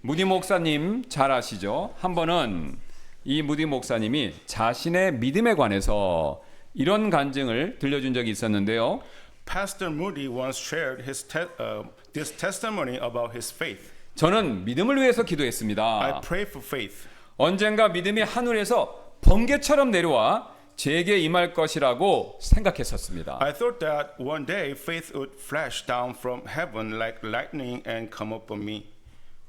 무디 목사님 잘 아시죠? 한 번은 이 무디 목사님이 자신의 믿음에 관해서 이런 간증을 들려준 적이 있었는데요. Pastor Moody once shared this testimony about his faith. 저는 믿음을 위해서 I 기도했습니다. pray for faith. 언젠가 믿음이 하늘에서 번개처럼 내려와 제게 임할 것이라고 생각했었습니다. I thought that one day faith would flash down from heaven like lightning and come upon me.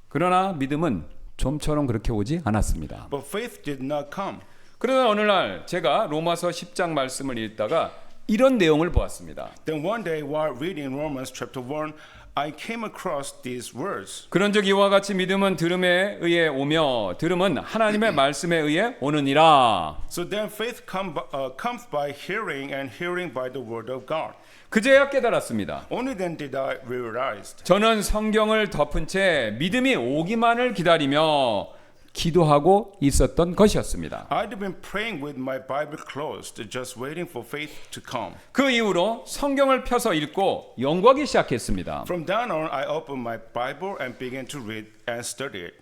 그러나 믿음은 좀처럼 그렇게 오지 않았습니다. But faith did not come. 그러나 어느 날 제가 로마서 10장 말씀을 읽다가 이런 내용을 보았습니다. Then one day while reading Romans chapter 1, I came across these words. 그런즉 이와 같이 믿음은 들음에 의해 오며 들음은 하나님의 말씀에 의해 오느니라. So then faith comes by hearing and hearing by the word of God. 그제야 깨달았습니다. Only then did I realize. 저는 성경을 덮은 채 믿음이 오기만을 기다리며 기도하고 있었던 것이었습니다. I'd been praying with my Bible closed, just waiting for faith to come. 그 이후로 성경을 펴서 읽고 연구하기 시작했습니다. From then on, I opened my Bible and began to read and study it.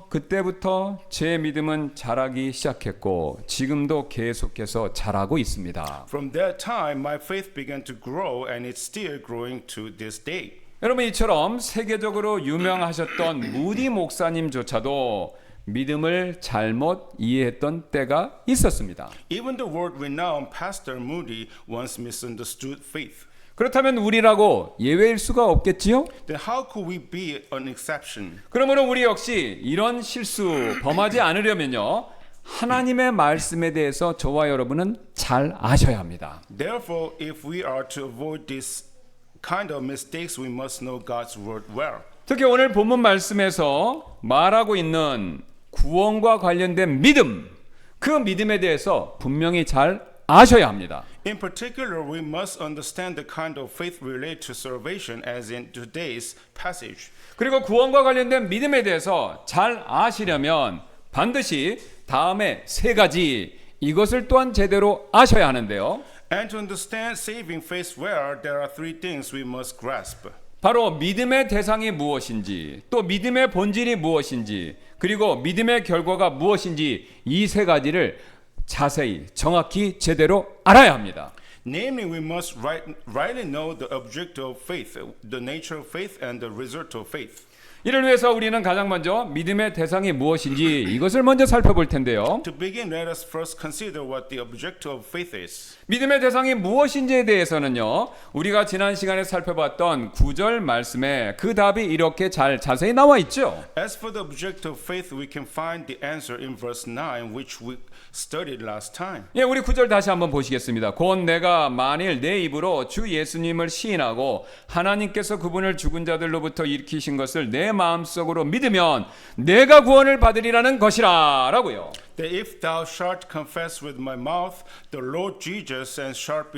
그때부터 제 믿음은 자라기 시작했고 지금도 계속해서 자라고 있습니다. From that time, my faith began to grow, and it's still growing to this day. 여러분 이처럼 세계적으로 유명하셨던 무디 목사님조차도 믿음을 잘못 이해했던 때가 있었습니다. Even the world-renowned Pastor Moody once misunderstood faith. 그렇다면 우리라고 예외일 수가 없겠지요? Then how could we be an exception? 그러므로 우리 역시 이런 실수 범하지 않으려면요. 하나님의 말씀에 대해서 저와 여러분은 잘 아셔야 합니다. Therefore, if we are to avoid this kind of mistakes, we must know God's word well. 특히 오늘 본문 말씀에서 말하고 있는 구원과 관련된 믿음, 그 믿음에 대해서 분명히 잘 아셔야 합니다. In particular, we must understand the kind of faith related to salvation as in today's passage. 그리고 구원과 관련된 믿음에 대해서 잘 아시려면 반드시 다음에 세 가지 이것을 또한 제대로 아셔야 하는데요. And to understand saving faith well, there are three things we must grasp. 바로 믿음의 대상이 무엇인지, 또 믿음의 본질이 무엇인지, 그리고 믿음의 결과가 무엇인지 이 세 가지를 자세히 정확히 제대로 알아야 합니다. Namely, we must rightly know the object of faith, the nature of faith, and the result of faith. 이를 위해서 우리는 가장 먼저 믿음의 대상이 무엇인지 이것을 먼저 살펴볼 텐데요. To begin, let us first consider what the object of faith is. 믿음의 대상이 무엇인지에 대해서는요. 우리가 지난 시간에 살펴봤던 9절 말씀에 그 답이 이렇게 자세히 나와 있죠. As for the object of faith, we can find the answer in verse 9, which we studied last time. 예, 우리 9절 다시 한번 보시겠습니다. 곧 내가 만일 내 입으로 주 예수님을 시인하고 하나님께서 그분을 죽은 자들로부터 일으키신 것을 내 마음속으로 믿으면 내가 구원을 받으리라는 것이라 라고요. That if thou shalt confess with my mouth the Lord Jesus and shalt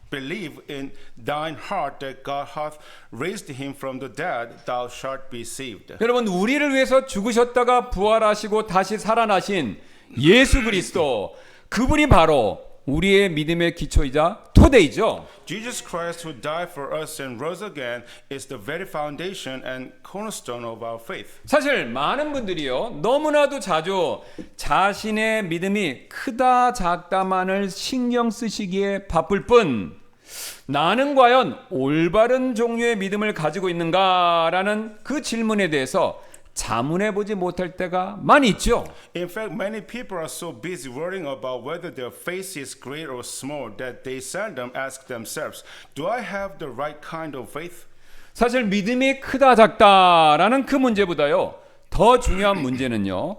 believe in thine heart that God hath raised him from the dead, thou shalt be saved. 여러분 우리를 위해서 죽으셨다가 부활하시고 다시 살아나신 예수 그리스도 그분이 바로 우리의 믿음의 기초이자 토대이죠. Jesus Christ who died for us and rose again is the very foundation and cornerstone of our faith. 사실 많은 분들이요 너무나도 자주 자신의 믿음이 크다 작다만을 신경 쓰시기에 바쁠 뿐 나는 과연 올바른 종류의 믿음을 가지고 있는가라는 그 질문에 대해서 자문해 보지 못할 때가 많이 있죠. In fact, many people are so busy worrying about whether their faith is great or small that they seldom ask themselves, do I have the right kind of faith? 사실 믿음이 크다 작다라는 그 문제보다요 더 중요한 문제는요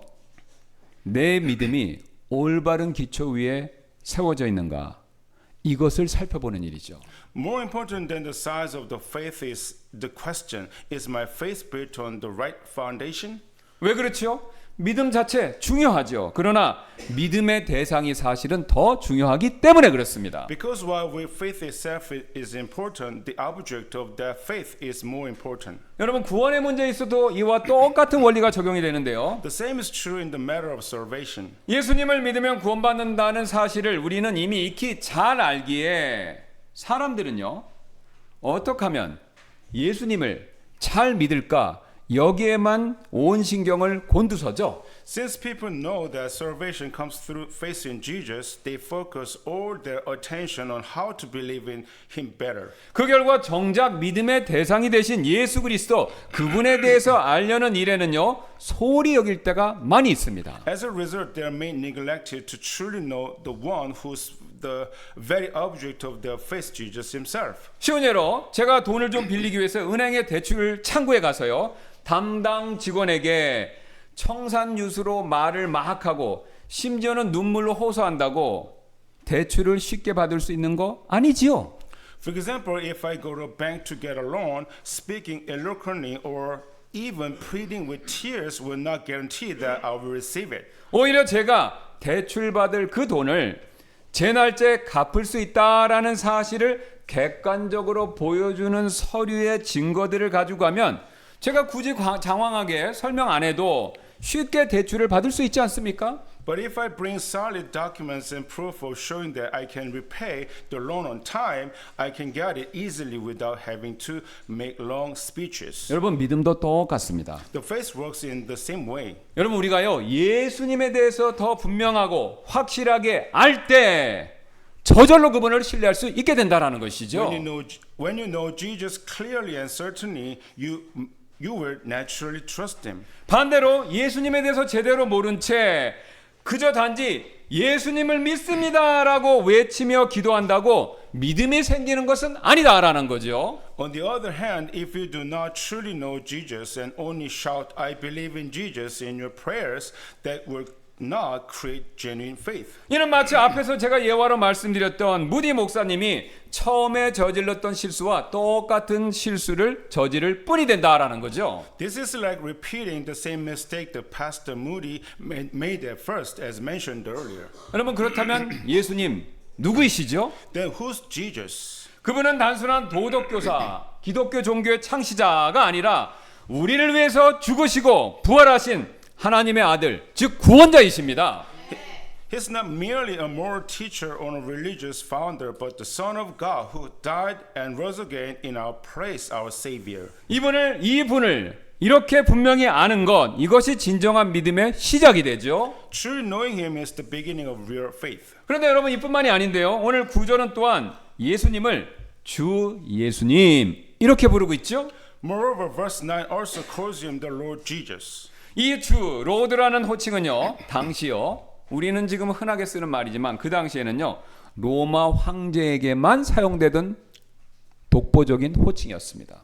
내 믿음이 올바른 기초 위에 세워져 있는가 이것을 살펴보는 일이죠. More important than the size of the faith is the question, is my faith built on the right foundation? 왜 그렇죠? 믿음 자체 중요하죠. 그러나 믿음의 대상이 사실은 더 중요하기 때문에 그렇습니다. Because while faith itself is important, the object of that faith is more important. 여러분 구원의 문제에 있어도 이와 똑같은 원리가 적용이 되는데요. The same is true in the matter of salvation. 예수님을 믿으면 구원받는다는 사실을 우리는 이미 익히 잘 알기에 사람들은요. 어떻게 하면 예수님을 잘 믿을까? 여기에만 온 신경을 곤두서죠. Since people know that salvation comes through faith in Jesus, they focus all their attention on how to believe in Him better. 그 결과 정작 믿음의 대상이 되신 예수 그리스도 그분에 대해서 알려는 일에는요 소홀히 여길 때가 많이 있습니다. As a result, they are made neglected to truly know the one who's the very object of their faith, Jesus Himself. 쉬운 예로 제가 돈을 좀 빌리기 위해서 은행의 대출 창구에 가서요 담당 직원에게 청산유수로 말을 막 하고 심지어는 눈물로 호소한다고 대출을 쉽게 받을 수 있는 거 아니지요. For example, if I go to a bank to get a loan, speaking eloquently or even pleading with tears will not guarantee that I will receive it. 오히려 제가 대출 받을 그 돈을 제 날짜에 갚을 수 있다라는 사실을 객관적으로 보여주는 서류의 증거들을 가지고 가면 제가 굳이 장황하게 설명 안 해도 쉽게 대출을 받을 수 있지 않습니까? But if I bring solid documents and proof of showing that I can repay the loan on time, I can get it easily without having to make long speeches. 여러분 믿음도 똑같습니다. The faith works in the same way. 여러분 우리가요 예수님에 대해서 더 분명하고 확실하게 알 때 저절로 그분을 신뢰할 수 있게 된다라는 것이죠. When you know Jesus clearly and certainly, you will naturally trust Him. 반대로 예수님에 대해서 제대로 모른 채 그저 단지 예수님을 믿습니다라고 외치며 기도한다고 믿음이 생기는 것은 아니다라는 거죠. On the other hand, if you do not truly know Jesus and only shout, I believe in Jesus in your prayers, that will not create genuine faith. 이는 마치 앞에서 제가 예화로 말씀드렸던 무디 목사님이 처음에 저질렀던 실수와 똑같은 실수를 저지를 뿐이 된다라는 거죠. This is like repeating the same mistake that Pastor Moody made at first, as mentioned earlier. 여러분 그렇다면 예수님 누구이시죠? Then who's Jesus? 그분은 단순한 도덕교사, 기독교 종교의 창시자가 아니라 우리를 위해서 죽으시고 부활하신 하나님의 아들, 즉 구원자이십니다. He's not merely a moral teacher or a religious founder, but the Son of God who died and rose again in our place, our Savior. 이분을 이렇게 분명히 아는 것, 이것이 진정한 믿음의 시작이 되죠. Truly knowing Him is the beginning of real faith. 그런데 여러분 이뿐만이 아닌데요. 오늘 구절은 또한 예수님을 주 예수님 이렇게 부르고 있죠. Moreover, verse 9 also calls Him the Lord Jesus. 이 주 로드라는 호칭은요 당시요 우리는 지금 흔하게 쓰는 말이지만 그 당시에는요 로마 황제에게만 사용되던 독보적인 호칭이었습니다.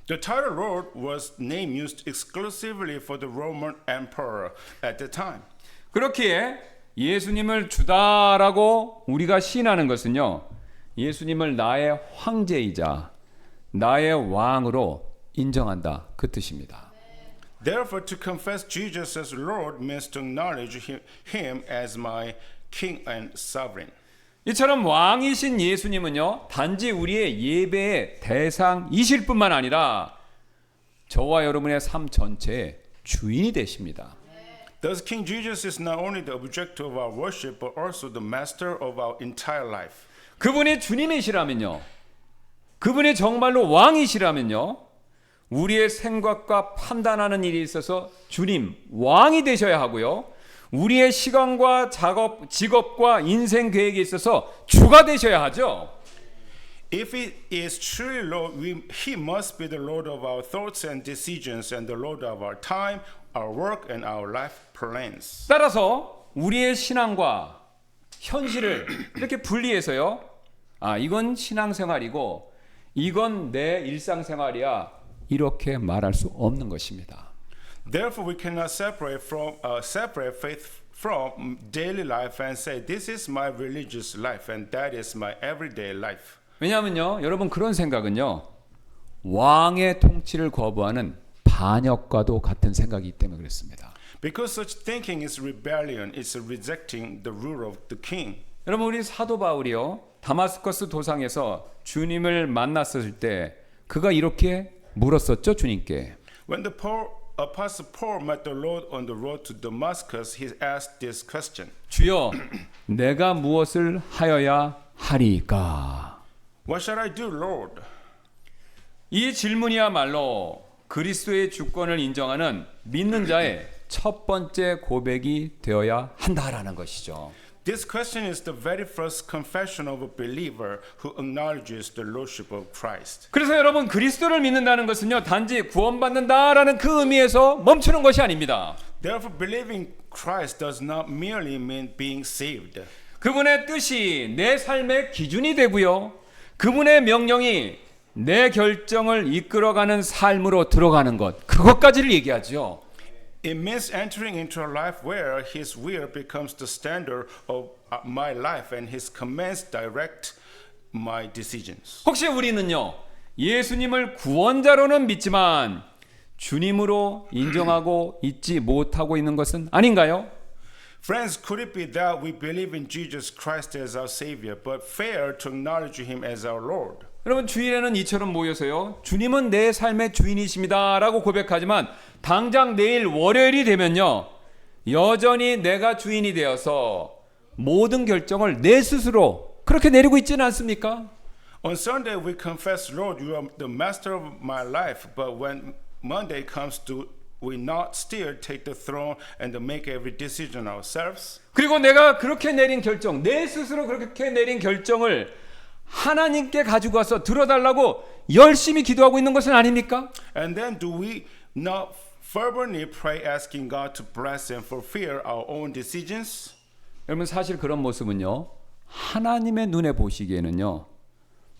The title Lord was name used exclusively for the Roman emperor at the time. 그렇기에 예수님을 주다라고 우리가 시인하는 것은요 예수님을 나의 황제이자 나의 왕으로 인정한다 그 뜻입니다. Therefore, to confess Jesus as Lord means to acknowledge Him as my King and Sovereign. 이처럼 왕이신 예수님은요 단지 우리의 예배의 대상이실 뿐만 아니라 저와 여러분의 삶 전체의 주인이 되십니다. Thus, King Jesus is not only the object of our worship, but also the master of our entire life. 그분이 주님이시라면요 그분이 정말로 왕이시라면요 우리의 생각과 판단하는 일이 있어서 주님, 왕이 되셔야 하고요. 우리의 시간과 작업, 직업과 인생 계획에 있어서 주가 되셔야 하죠. If He is truly Lord, He must be the Lord of our thoughts and decisions and the Lord of our time, our work, and our life plans. 따라서 우리의 신앙과 현실을 이렇게 분리해서요. 아, 이건 신앙생활이고 이건 내 일상생활이야. 이렇게 말할 수 없는 것입니다. Therefore, we cannot separate faith from daily life and say, this is my religious life and that is my everyday life. 왜냐하면요, 여러분 그런 생각은요, 왕의 통치를 거부하는 반역과도 같은 생각이기 때문에 그렇습니다. Because such thinking is rebellion, it's rejecting the rule of the king. 여러분 우리 사도 바울이요, 다마스커스 도상에서 주님을 만났을 때 그가 이렇게 물었었죠, 주님께. When the Apostle Paul met the Lord on the road to Damascus, he asked this question. 주여, 내가 무엇을 하여야 하리까? What shall I do, Lord? 이 질문이야말로 그리스도의 주권을 인정하는 믿는 자의 첫 번째 고백이 되어야 한다라는 것이죠. This question is the very first confession of a believer who acknowledges the lordship of Christ. 그래서 여러분 그리스도를 믿는다는 것은요 단지 구원받는다라는 그 의미에서 멈추는 것이 아닙니다. Therefore, believing Christ does not merely mean being saved. 그분의 뜻이 내 삶의 기준이 되고요. 그분의 명령이 내 결정을 이끌어가는 삶으로 들어가는 것. 그것까지를 얘기하죠. It means entering into a life where His will becomes the standard of my life and His commands direct my decisions. 혹시 우리는요. 예수님을 구원자로는 믿지만 주님으로 인정하고 있지 못하고 있는 것은 아닌가요? Friends, could it be that we believe in Jesus Christ as our Savior, but fail to acknowledge Him as our Lord? 여러분 주일에는 이처럼 모여서요. 주님은 내 삶의 주인이십니다 라고 고백하지만 당장 내일 월요일이 되면요. 여전히 내가 주인이 되어서 모든 결정을 내 스스로 그렇게 내리고 있지는 않습니까? On Sunday, we confess, Lord, you are the master of my life, but when Monday comes to we not still take the throne and make every decision ourselves? 그리고 내가 그렇게 내린 결정, 내 스스로 그렇게 내린 결정을 하나님께 가지고 와서 들어달라고 열심히 기도하고 있는 것은 아닙니까? And then do we not fervently pray asking God to bless and fulfill our own decisions? 여러분 사실 그런 모습은요. 하나님의 눈에 보시기에는요.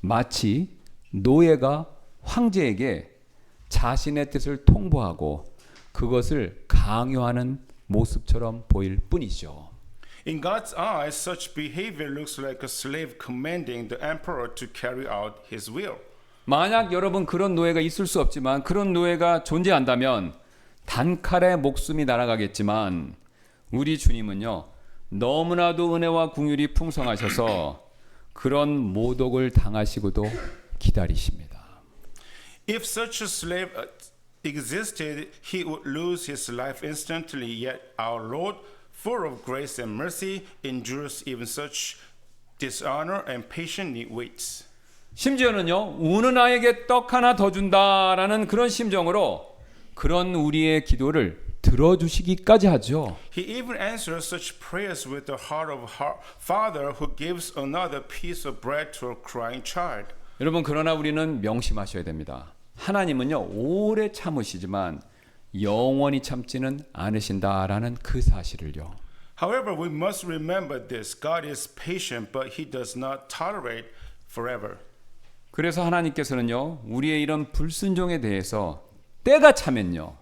마치 노예가 황제에게 자신의 뜻을 통보하고 그것을 강요하는 모습처럼 보일 뿐이죠. In God's eyes, such behavior looks like a slave commanding the emperor to carry out his will. 만약 여러분 그런 노예가 있을 수 없지만 그런 노예가 존재한다면 단칼에 목숨이 날아가겠지만 우리 주님은요. 너무나도 은혜와 긍휼이 풍성하셔서 그런 모독을 당하시고도 기다리십니다. If such a slave existed, he would lose his life instantly, yet our Lord, full of grace and mercy, endures even such dishonor and patiently waits. 심지어는요. 우는 아이에게 떡 하나 더 준다라는 그런 심정으로 그런 우리의 기도를 들어주시기까지 하죠. He even answers such prayers with the heart of a father who gives another piece of bread to a crying child. 여러분 그러나 우리는 명심하셔야 됩니다. 하나님은요. 오래 참으시지만 영원히 참지는 않으신다라는 그 사실을요. However, we must remember this. God is patient, but He does not tolerate forever. 그래서 하나님께서는요. 우리의 이런 불순종에 대해서 때가 차면요.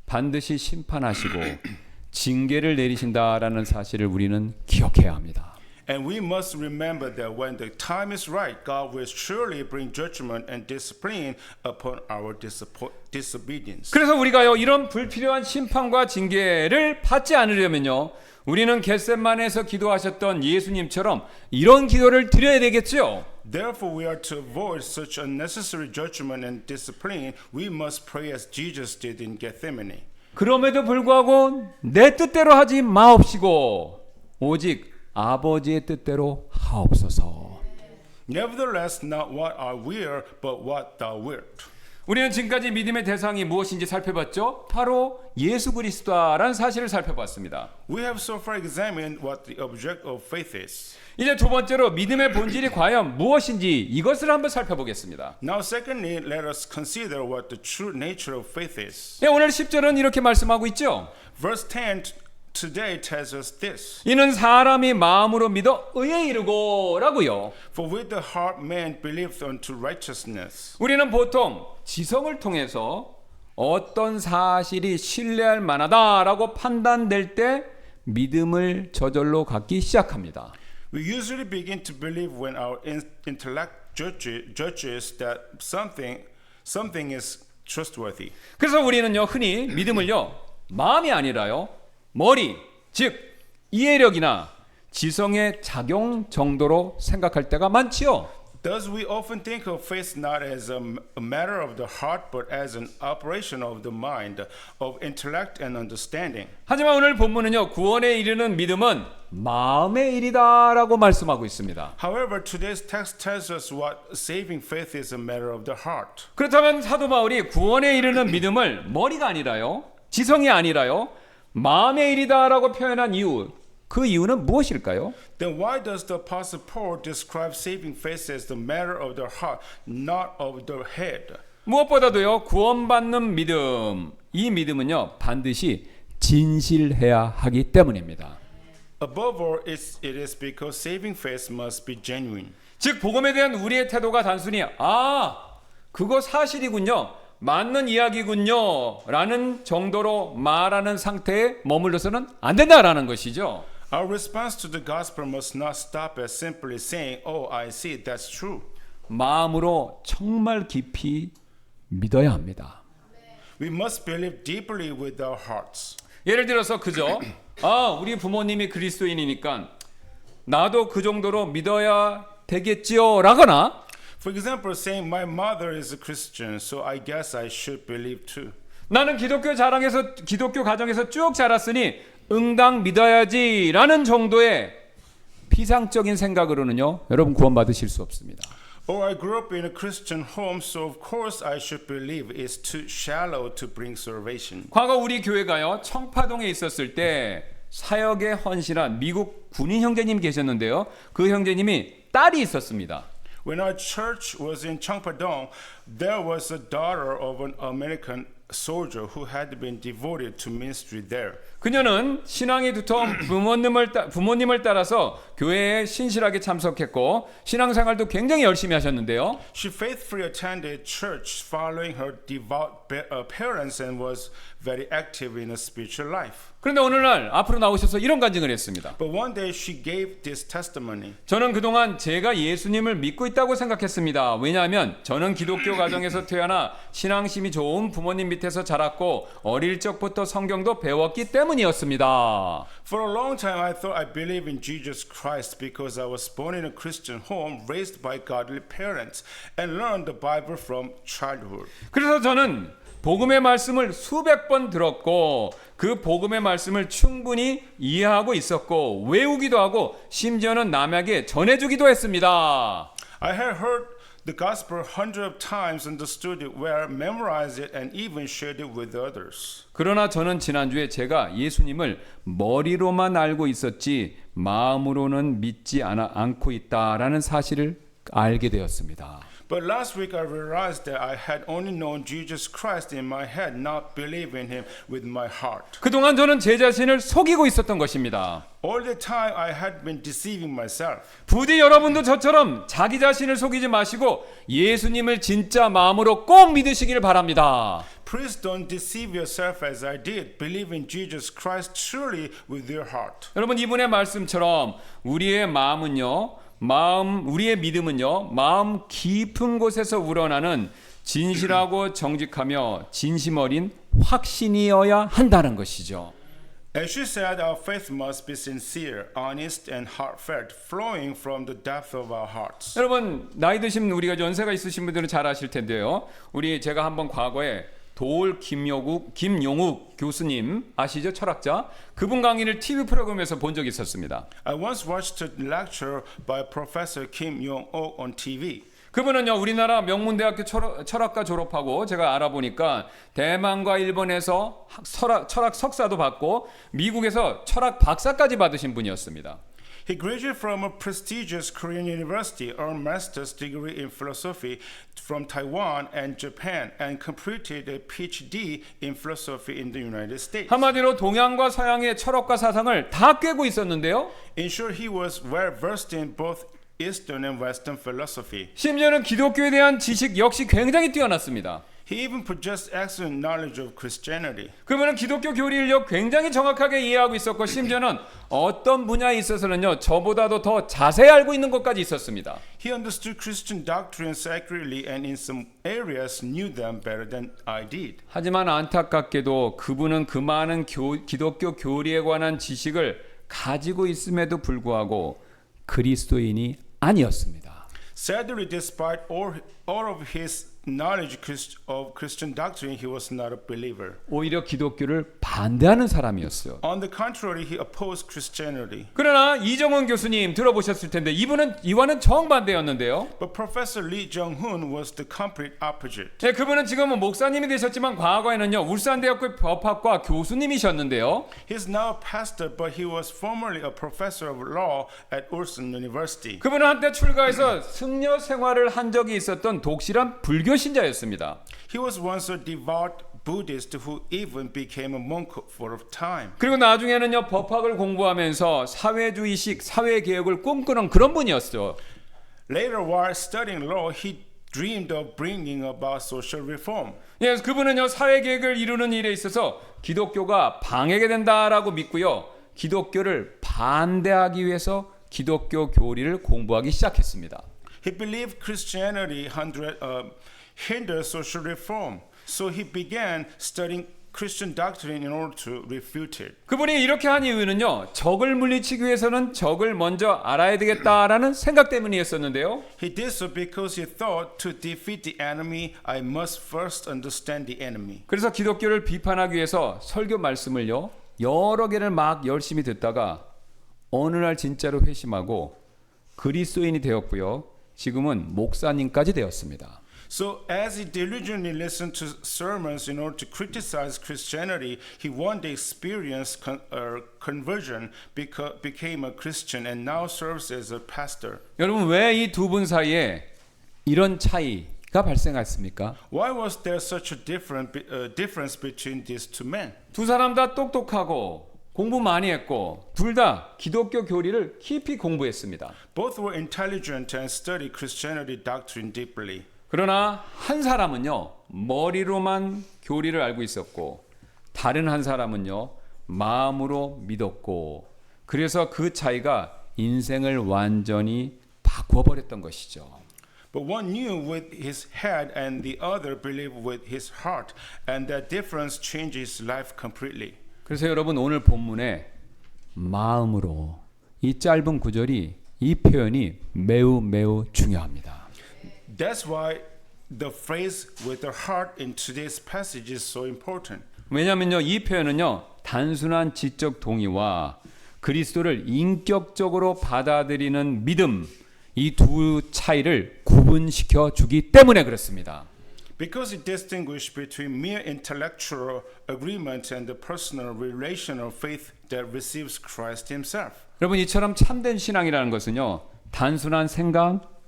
반드시 심판하시고 징계를 내리신다라는 사실을 우리는 기억해야 합니다. And we must remember that when the time is right, God will surely bring judgment and discipline upon our disobedience. 그래서 우리가요. 이런 불필요한 심판과 징계를 받지 않으려면요. 우리는 겟셋마네에서 기도하셨던 예수님처럼 이런 기도를 드려야 되겠죠. Therefore, we are to avoid such unnecessary judgment and discipline. We must pray as Jesus did in Gethsemane. 그럼에도 불구하고 내 뜻대로 하지 마옵시고 오직 아버지의 뜻대로 하옵소서. Nevertheless, not what I will, but what thou wilt. 우리는 지금까지 믿음의 대상이 무엇인지 살펴봤죠? 바로 예수 그리스도라는 사실을 살펴봤습니다. We have so far examined what the object of faith is. 이제 두 번째로 믿음의 본질이 과연 무엇인지 이것을 한번 살펴보겠습니다. Now, secondly, let us consider what the true nature of faith is. 네, 오늘 10절은 이렇게 말씀하고 있죠. Verse 10 today tells us this. 이는 사람이 마음으로 믿어 의에 이르고 라고요. For with the heart man believeth unto righteousness. 우리는 보통 지성을 통해서 어떤 사실이 신뢰할 만하다라고 판단될 때 믿음을 저절로 갖기 시작합니다. We usually begin to believe when our intellect judges that something is trustworthy. 그래서 우리는요 흔히 믿음을요 마음이 아니라요 머리 즉 이해력이나 지성의 작용 정도로 생각할 때가 많지요. Thus, we often think of faith not as a matter of the heart, but as an operation of the mind, of intellect and understanding. 하지만 오늘 본문은요 구원에 이르는 믿음은 마음의 일이다라고 말씀하고 있습니다. However, today's text tells us what saving faith is a matter of the heart. 그렇다면 사도 바울이 구원에 이르는 믿음을 머리가 아니라요, 지성이 아니라요, 마음의 일이다라고 표현한 이유, 그 이유는 무엇일까요? Then why does the Apostle Paul describe saving faith as the matter of the heart, not of the head? 무엇보다도요, 구원받는 믿음, 이 믿음은요 반드시 진실해야 하기 때문입니다. Above all, it is because saving faith must be genuine. 즉 복음에 대한 우리의 태도가 단순히 그거 사실이군요, 맞는 이야기군요 라는 정도로 말하는 상태에 머물러서는 안 된다라는 것이죠. Our response to the gospel must not stop at simply saying, "Oh, I see, that's true." 마음으로 정말 깊이 믿어야 합니다. We must believe deeply with our hearts. 예를 들어서 그죠? 우리 부모님이 그리스도인이니까 나도 그 정도로 믿어야 되겠지요 라거나, For example, saying, "My mother is a Christian, so I guess I should believe too." 나는 기독교 가정에서 쭉 자랐으니 응당 믿어야지 라는 정도의 피상적인 생각으로는요 여러분 구원받으실 수 없습니다. Or I grew up in a Christian home, so of course I should believe is too shallow to bring salvation. 과거 우리 교회가요 청파동에 있었을 때 사역에 헌신한 미국 군인 형제님 계셨는데요, 그 형제님이 딸이 있었습니다. When our church was in Chongpadong, there was a daughter of an American soldier who had been devoted to ministry there. 그녀는 신앙이 두터운 부모님을 따라서 교회에 신실하게 참석했고 신앙생활도 굉장히 열심히 하셨는데요. She faithfully attended church following her devout parents and was very active in her spiritual life. 그런데 어느 날 앞으로 나오셔서 이런 간증을 했습니다. But one day she gave this testimony. 저는 그동안 제가 예수님을 믿고 있다고 생각했습니다. 왜냐하면 저는 기독교 가정에서 태어나 신앙심이 좋은 부모님 밑에서 자랐고 어릴 적부터 성경도 배웠기 때문이었습니다. For a long time I thought I believed in Jesus Christ because I was born in a Christian home, raised by godly parents, and learned the Bible from childhood. 그래서 저는 복음의 말씀을 수백 번 들었고 그 복음의 말씀을 충분히 이해하고 있었고 외우기도 하고 심지어는 남에게 전해주기도 했습니다. I had heard the gospel hundreds of times, understood it well, memorized it, and even shared it with others. 그러나 저는 지난주에 제가 예수님을 머리로만 알고 있었지 마음으로는 믿지 않고 있다라는 사실을 알게 되었습니다. But last week I realized that I had only known Jesus Christ in my head, not believed in him with my heart. 그동안 저는 제 자신을 속이고 있었던 것입니다. All the time I had been deceiving myself. 부디 여러분도 저처럼 자기 자신을 속이지 마시고 예수님을 진짜 마음으로 꼭 믿으시기를 바랍니다. Please don't deceive yourself as I did. Believe in Jesus Christ truly with your heart. 여러분 이분의 말씀처럼 우리의 믿음은요 마음 깊은 곳에서 우러나는 진실하고 정직하며 진심 어린 확신이어야 한다는 것이죠. As she said, our faith must be sincere, honest, and heartfelt, flowing from the depth of our hearts. 여러분 나이 드신 우리가 연세가 있으신 분들은 잘 아실 텐데요. 제가 한번 과거에 도올 김용욱 교수님 아시죠? 철학자. 그분 강의를 TV 프로그램에서 본 적이 있었습니다. I once watched a lecture by Professor Kim Yong-ok on TV. 그분은요 우리나라 명문대학교 철학과 졸업하고 제가 알아보니까 대만과 일본에서 철학 석사도 받고 미국에서 철학 박사까지 받으신 분이었습니다. He graduated from a prestigious Korean university, earned master's degree in philosophy from Taiwan and Japan, and completed a PhD in philosophy in the United States. 한마디로 동양과 서양의 철학과 사상을 다 꿰고 있었는데요. In short, he was well versed in both Eastern and Western philosophy. 심지어는 기독교에 대한 지식 역시 굉장히 뛰어났습니다. He even possessed excellent knowledge of Christianity. 그분은 기독교 교리를 굉장히 정확하게 이해하고 있었고 심지어는 어떤 분야에 있어서는요 저보다도 더 자세히 알고 있는 것까지 있었습니다. He understood Christian doctrines accurately and in some areas knew them better than I did. 하지만 안타깝게도 그분은 그 많은 기독교 교리에 관한 지식을 가지고 있음에도 불구하고 그리스도인이 아니었습니다. Sadly, despite all of his knowledge of Christian doctrine, he was not a believer. 오히려 기독교를 반대하는 사람이었어요. On the contrary, he opposed Christianity. 그러나 이정훈 교수님 들어보셨을 텐데 이와는 정반대였는데요. But Professor Lee Jung-hoon was the complete opposite. 네, 그분은 지금은 목사님이 되셨지만 과거에는요 울산대학교 법학과 교수님이셨는데요. He's now a pastor, but he was formerly a professor of law at Ulsan University. 그분은 한때 출가해서 승려 생활을 한 적이 있었던 독실한 불교 신자였습니다. He was once a devout Buddhist who even became a monk for a time. 그리고 나중에는요 법학을 공부하면서 사회주의식 사회개혁을 꿈꾸는 그런 분이었죠. Later, while studying law, he dreamed of bringing about social reform. 예, 그분은요 사회개혁을 이루는 일에 있어서 기독교가 방해가 된다라고 믿고요 기독교를 반대하기 위해서 기독교 교리를 공부하기 시작했습니다. He believed Christianity hindered social reform, so he began studying Christian doctrine in order to refute it. 그분이 이렇게 한 이유는요 적을 물리치기 위해서는 적을 먼저 알아야 되겠다라는 생각 때문이었었는데요. He did so because he thought to defeat the enemy, I must first understand the enemy. 그래서 기독교를 비판하기 위해서 설교 말씀을요 여러 개를 막 열심히 듣다가 어느 날 진짜로 회심하고 그리스도인이 되었고요. 지금은 목사님까지 되었습니다. So as he diligently listened to sermons in order to criticize Christianity, he one day experienced conversion, became a Christian, and now serves as a pastor. 여러분 왜 이 두 분 사이에 이런 차이가 발생했습니까? Why was there such a difference between these two men? 두 사람 다 똑똑하고 공부 많이 했고 둘 다 기독교 교리를 깊이 공부했습니다. Both were intelligent and studied Christianity doctrine deeply. 그러나 한 사람은요 머리로만 교리를 알고 있었고 다른 한 사람은요 마음으로 믿었고 그래서 그 차이가 인생을 완전히 바꿔버렸던 것이죠. But one knew with his head and the other believed with his heart, and that difference changed his life completely. 그래서 여러분 오늘 본문에 마음으로 이 짧은 구절이 이 표현이 매우 중요합니다. That's why the phrase with the heart in today's passage is so important. 왜냐하면요 이 표현은요 단순한 지적 동의와 그리스도를 인격적으로 받아들이는 믿음 이 두 차이를 구분시켜 주기 때문에 그렇습니다. Because it distinguishes between mere intellectual agreement and the personal relational faith that receives Christ himself. 여러분 이처럼 참된 신앙이라는 것은요 단순한 생각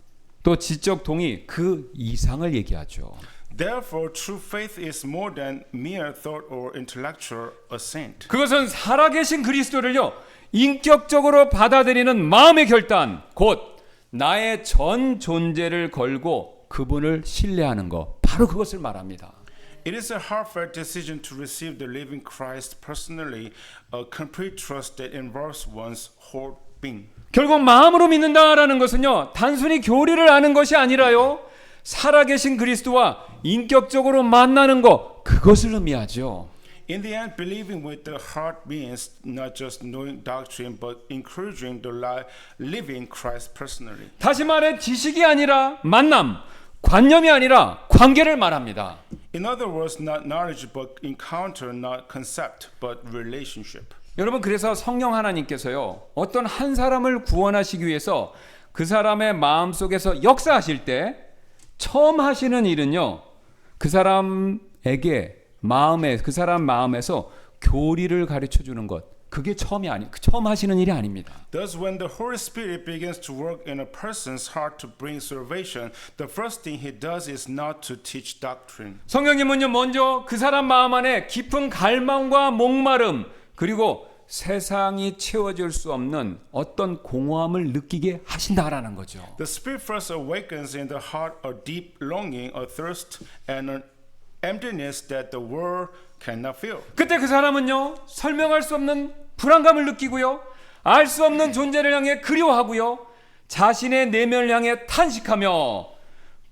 또 지적 동의 그 이상을 얘기하죠. Therefore, true faith is more than mere thought or intellectual assent. 그것은 살아계신 그리스도를요 인격적으로 받아들이는 마음의 결단, 곧 나의 전 존재를 걸고 그분을 신뢰하는 것, 바로 그것을 말합니다. It is a heartfelt decision to receive the living Christ personally, a complete trust that involves one's whole being. 결국 마음으로 믿는다라는 것은요 단순히 교리를 아는 것이 아니라요 살아계신 그리스도와 인격적으로 만나는 것, 그것을 의미하죠. In the end, believing with the heart means not just knowing doctrine, but encouraging the living Christ personally. 다시 말해 지식이 아니라 만남, 관념이 아니라 관계를 말합니다. In other words, not knowledge, but encounter, not concept, but relationship. 여러분 그래서 성령 하나님께서요 어떤 한 사람을 구원하시기 위해서 그 사람의 마음속에서 역사하실 때 처음 하시는 일은요 그 사람에게 그 사람 마음에서 교리를 가르쳐 주는 것, 그게 처음 하시는 일이 아닙니다. Thus, when the Holy Spirit begins to work in a person's heart to bring salvation, the first thing he does is not to teach doctrine. 성령님은요 먼저 그 사람 마음 안에 깊은 갈망과 목마름 그리고 세상이 채워줄 수 없는 어떤 공허함을 느끼게 하신다라는 거죠. The Spirit first awakens in the heart a deep longing, a thirst, and an emptiness that the world cannot fill. 그때 그 사람은요 설명할 수 없는 불안감을 느끼고요 알 수 없는 존재를 향해 그리워하고요 자신의 내면을 향해 탄식하며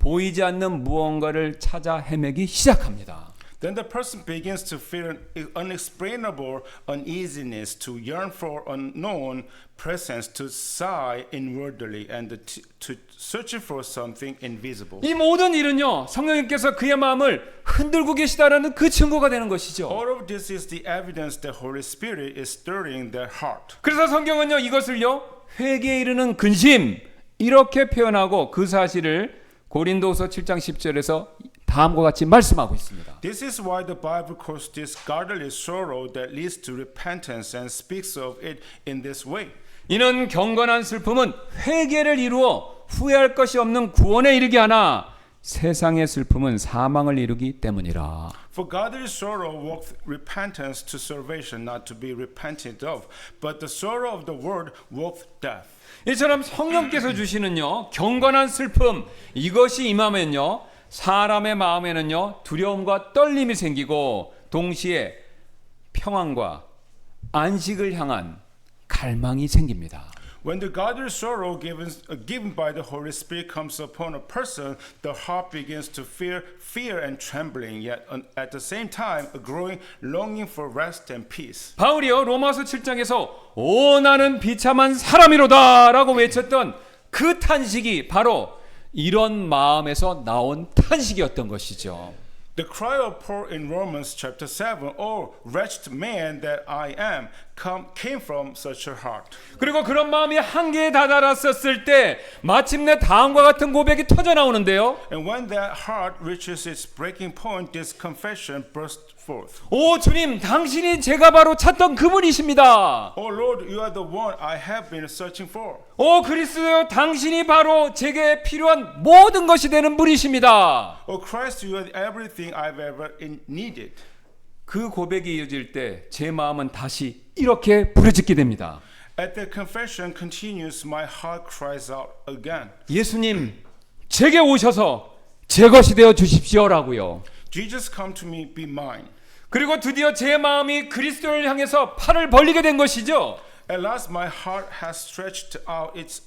보이지 않는 무언가를 찾아 헤매기 시작합니다. Then the person begins to feel an unexplainable uneasiness, to yearn for unknown presence, to sigh inwardly, and to search for something invisible. 이 모든 일은요, 성령님께서 그의 마음을 흔들고 계시다라는 그 증거가 되는 것이죠. All of this is the evidence that Holy Spirit is stirring their heart. 그래서 성경은요, 이것을요, 회개에 이르는 근심 이렇게 표현하고 그 사실을 고린도서 7장 10절에서 다음과 같이 말씀하고 있습니다. This is why the Bible calls this godly sorrow that leads to repentance and speaks of it in this way. 이는 경건한 슬픔은 회개를 이루어 후회할 것이 없는 구원에 이르게 하나 세상의 슬픔은 사망을 이루기 때문이라. For godly sorrow worketh repentance to salvation, not to be repented of, but the sorrow of the world worketh death. 이처럼 성령께서 주시는요, 경건한 슬픔 이것이 임하면요, 사람의 마음에는요, 두려움과 떨림이 생기고 동시에 평안과 안식을 향한 갈망이 생깁니다. When the godly sorrow given by the Holy Spirit comes upon a person, the heart begins to fear and trembling, yet at the same time a growing longing for rest and peace. 바울이요, 로마서 7장에서 오 나는 비참한 사람이로다 라고 외쳤던 그 탄식이 바로 이런 마음에서 나온 탄식이었던 것이죠. The cry of Paul in Romans chapter 7, "Oh, wretched man that I am," came from such a heart. 그리고 그런 마음이 한계에 다다랐었을 때 마침내 다음과 같은 고백이 터져 나오는데요. And when that heart reaches its breaking point, this confession bursts forth. 오 주님, 당신이 제가 바로 찾던 그분이십니다. "Oh Lord, you are the one I have been searching for." 오 그리스도요, 당신이 바로 제게 필요한 모든 것이 되는 분이십니다. "Oh Christ, you are everything I've ever needed." 그 고백이 이어질 때 제 마음은 다시 이렇게 부르짖게 됩니다. As the confession continues, my heart cries out again. 예수님, 제게 오셔서 제 것이 되어 주십시오라고요. Jesus, come to me, be mine. 그리고 드디어 제 마음이 그리스도를 향해서 팔을 벌리게 된 것이죠. At last, my heart has stretched out its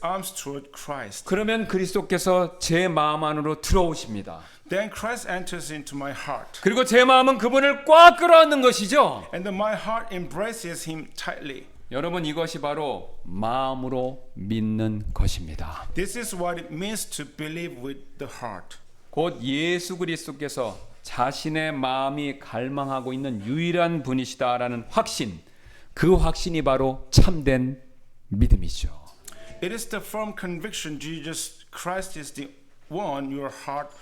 arms toward Christ. 그러면 그리스도께서 제 마음 안으로 들어오십니다. Then Christ enters into my heart, 그리고 제 마음은 그분을 꽉 끌어안는 것이죠. and then my heart embraces him tightly. 여러분, 이것이 바로 마음으로 믿는 것입니다. This is what it means to believe with the heart. 곧 예수 그리스도께서 자신의 마음이 갈망하고 있는 유일한 분이시다라는 확신, 그 확신이 바로 참된 믿음이죠. It is the firm conviction Jesus Christ is the one your heart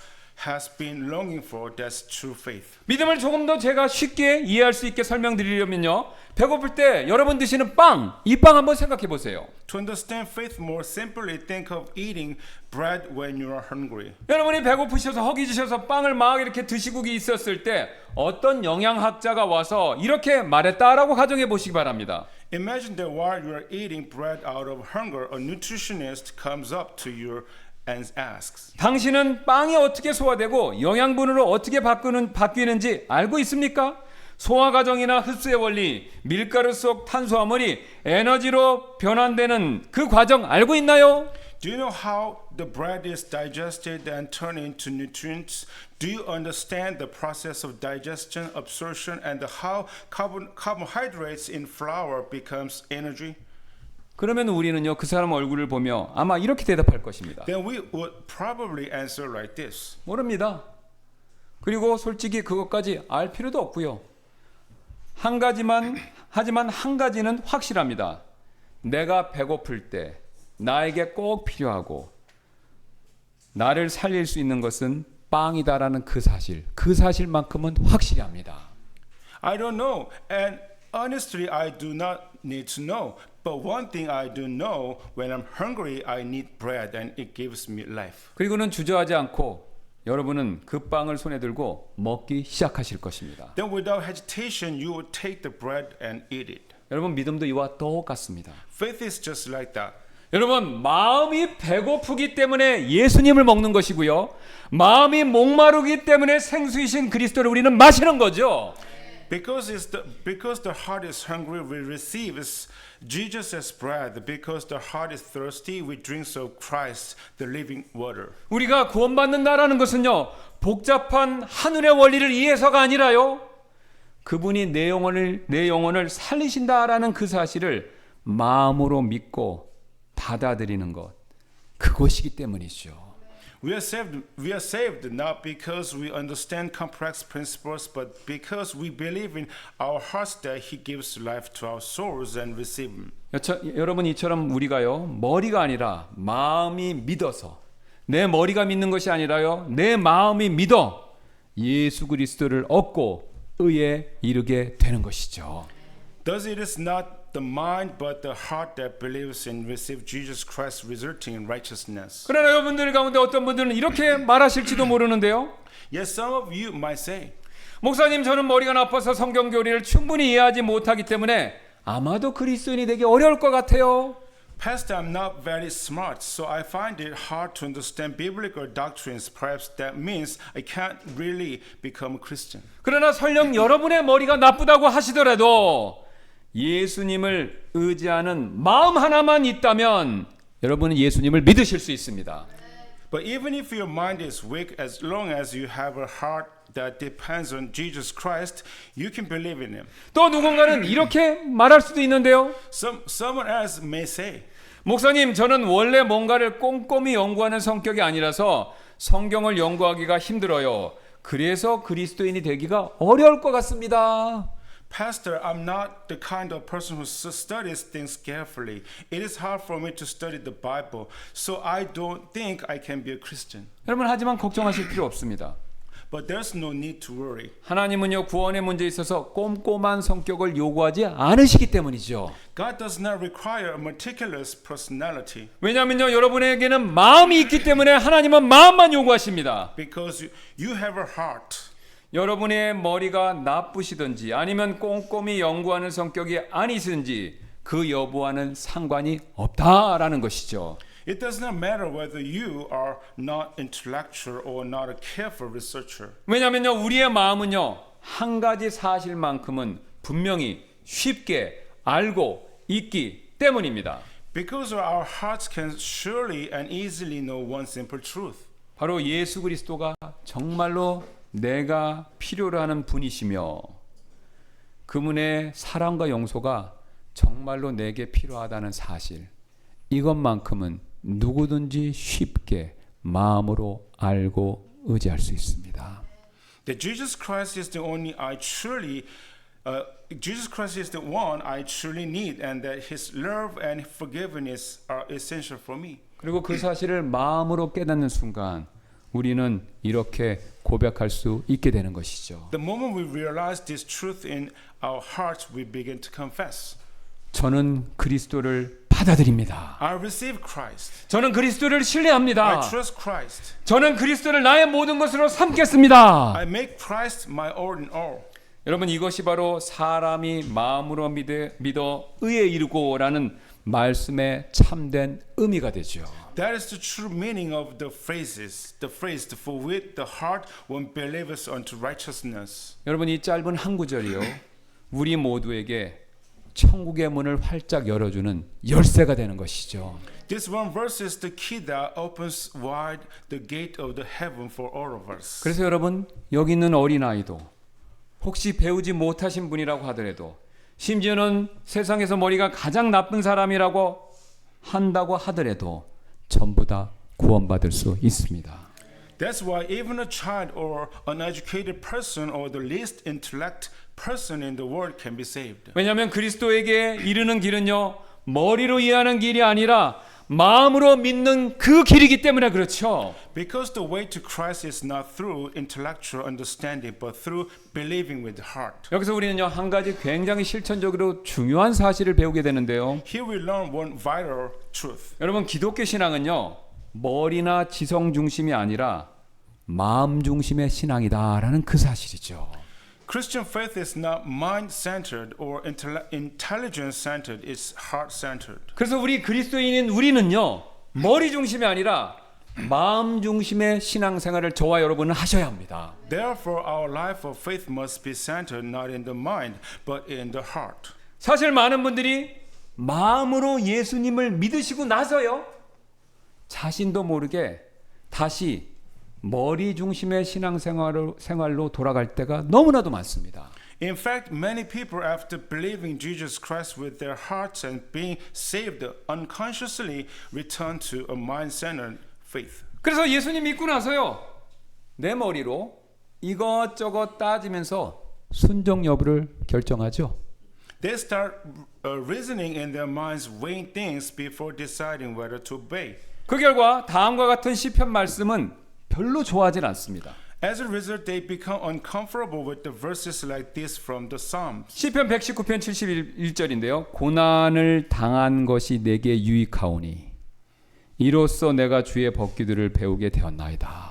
has been longing for. That's true faith. 믿음을 조금 더 제가 쉽게 이해할 수 있게 설명드리려면요, 배고플 때 여러분 드시는 빵, 이 빵 한번 생각해 보세요. To understand faith more simply, think of eating bread when you are hungry. 여러분이 배고프셔서 허기지셔서 빵을 막 이렇게 드시고 있었을 때 어떤 영양학자가 와서 이렇게 말했다라고 가정해 보시기 바랍니다. Imagine that while you are eating bread out of hunger, a nutritionist comes up to you and asks, 당신은 빵이 어떻게 소화되고 영양분으로 어떻게 바뀌는지 알고 있습니까? 소화 과정이나 흡수의 원리, 밀가루 속 탄수화물이 에너지로 변환되는 그 과정 알고 있나요? "Do you know how the bread is digested and turned into nutrients? Do you understand the process of digestion, absorption, and how carbohydrates in flour becomes energy?" 그러면 우리는요, 그 사람 얼굴을 보며 아마 이렇게 대답할 것입니다. Then we would probably answer like this. 모릅니다. 그리고 솔직히 그것까지 알 필요도 없고요. 하지만 한 가지는 확실합니다. 내가 배고플 때 나에게 꼭 필요하고 나를 살릴 수 있는 것은 빵이다라는 그 사실만큼은 확실히 합니다. I don't know, and honestly, I do not need to know. But one thing I do know, when I'm hungry, I need bread, and it gives me life. 그리고는 주저하지 않고 여러분은 그 빵을 손에 들고 먹기 시작하실 것입니다. Then without hesitation, you would take the bread and eat it. 여러분, 믿음도 이와 똑같습니다. Faith is just like that. 여러분, 마음이 배고프기 때문에 예수님을 먹는 것이고요, 마음이 목마르기 때문에 생수이신 그리스도를 우리는 마시는 거죠. Because the heart is hungry, we receive Jesus as bread. Because the heart is thirsty, we drink of Christ, the living water. 우리가 구원받는다라는 것은요, 복잡한 하늘의 원리를 이해해서가 아니라요. 그분이 내 영혼을 살리신다라는 그 사실을 마음으로 믿고 받아들이는 것. 그것이기 때문이죠. We are saved not because we understand complex principles, but because we believe in our hearts that He gives life to our souls and receive them. 여러분 이처럼 우리가요 머리가 아니라 마음이 믿어서 내 머리가 믿는 것이 아니라요 내 마음이 믿어 예수 그리스도를 얻고 의에 이르게 되는 것이죠. Thus it is not the mind but the heart that believes and receives Jesus Christ, resulting in righteousness. 그러나 여러분들 가운데 어떤 분들은 이렇게 말하실지도 모르는데요. Yes, some of you might say, 목사님 저는 머리가 나빠서 성경 교리를 충분히 이해하지 못하기 때문에 아마도 그리스도인이 되기 어려울 것 같아요. Pastor, I'm not very smart, so I find it hard to understand biblical doctrines. Perhaps that means I can't really become a Christian. 그러나 설령 여러분의 머리가 나쁘다고 하시더라도 예수님을 의지하는 마음 하나만 있다면 여러분은 예수님을 믿으실 수 있습니다. But even if your mind is weak, as long as you have a heart that depends on Jesus Christ, you can believe in Him. 또 누군가는 이렇게 말할 수도 있는데요. Someone else may say, 목사님, 저는 원래 뭔가를 꼼꼼히 연구하는 성격이 아니라서 성경을 연구하기가 힘들어요. 그래서 그리스도인이 되기가 어려울 것 같습니다. Pastor, I'm not the kind of person who studies things carefully. It is hard for me to study the Bible, so I don't think I can be a Christian. 여러분, 하지만 걱정하실 필요 없습니다. But there's no need to worry. 하나님은요, 구원의 문제에 있어서 꼼꼼한 성격을 요구하지 않으시기 때문이죠. God does not require a meticulous personality 왜냐하면요, 여러분에게는 마음이 있기 때문에 하나님은 마음만 요구하십니다. because you have a heart. 여러분의 머리가 나쁘시든지 아니면 꼼꼼히 연구하는 성격이 아니든지 그 여부와는 상관이 없다라는 것이죠. It does not matter whether you are not intellectual or not a careful researcher. 왜냐하면요, 우리의 마음은요, 한 가지 사실만큼은 분명히 쉽게 알고 있기 때문입니다. Because our hearts can surely and easily know one simple truth. 바로 예수 그리스도가 정말로 내가 필요로 하는 분이시며 그분의 사랑과 용서가 정말로 내게 필요하다는 사실, 이것만큼은 누구든지 쉽게 마음으로 알고 의지할 수 있습니다. That Jesus Christ is the only Jesus Christ is the one I truly need, and that His love and forgiveness are essential for me. 그리고 그 사실을 마음으로 깨닫는 순간 우리는 이렇게 고백할 수 있게 되는 것이죠. The moment we realize this truth in our hearts, we begin to confess. 저는 그리스도를 받아들입니다. I receive Christ. 저는 그리스도를 신뢰합니다. I trust Christ. 저는 그리스도를 나의 모든 것으로 삼겠습니다. I make Christ my all in all. 여러분, 이것이 바로 사람이 마음으로 믿어 의에 이르고라는 말씀의 참된 의미가 되죠. That is the true meaning of the phrase for with the heart one believes unto righteousness. 여러분, 이 짧은 한 구절이요, 우리 모두에게 천국의 문을 활짝 열어주는 열쇠가 되는 것이죠. This one verse is the key that opens wide the gate of the heaven for all of us. 그래서 여러분, 여기 있는 어린아이도 혹시 배우지 못하신 분이라고 하더라도 심지어는 세상에서 머리가 가장 나쁜 사람이라고 한다고 하더라도 전부 다 구원받을 수 있습니다. That's why even a child or uneducated person or the least intellect person in the world can be saved. 왜냐하면 그리스도에게 이르는 길은요, 머리로 이해하는 길이 아니라 마음으로 믿는 그 길이기 때문에 그렇죠. Because the way to Christ is not through intellectual understanding but through believing with the heart. 여기서 우리는요, 한 가지 굉장히 실천적으로 중요한 사실을 배우게 되는데요. Here we learn one vital truth. 여러분, 기독교 신앙은요, 머리나 지성 중심이 아니라 마음 중심의 신앙이다라는 그 사실이죠. Christian faith is not mind-centered or intelligence-centered, it's heart-centered. 그래서 우리 그리스도인인 우리는요, 머리 중심이 아니라 마음 중심의 신앙생활을 저와 여러분은 하셔야 합니다. Therefore, our life of faith must be centered not in the mind, but in the heart. 사실 많은 분들이 마음으로 예수님을 믿으시고 나서요, 자신도 모르게 다시 머리 중심의 신앙생활로 돌아갈 때가 너무나도 많습니다. In fact, many people, after believing Jesus Christ with their hearts and being saved, unconsciously return to a mind-centered faith. 그래서 예수님 믿고 나서요, 내 머리로 이것저것 따지면서 순종 여부를 결정하죠. They start reasoning in their minds, weighing things before deciding whether to obey. 그 결과 다음과 같은 시편 말씀은 별로 좋아하진 않습니다. As a result, they become uncomfortable with the verses like this from the Psalms. 시편 119편 71절인데요. 고난을 당한 것이 내게 유익하오니 이로써 내가 주의 법규들을 배우게 되었나이다.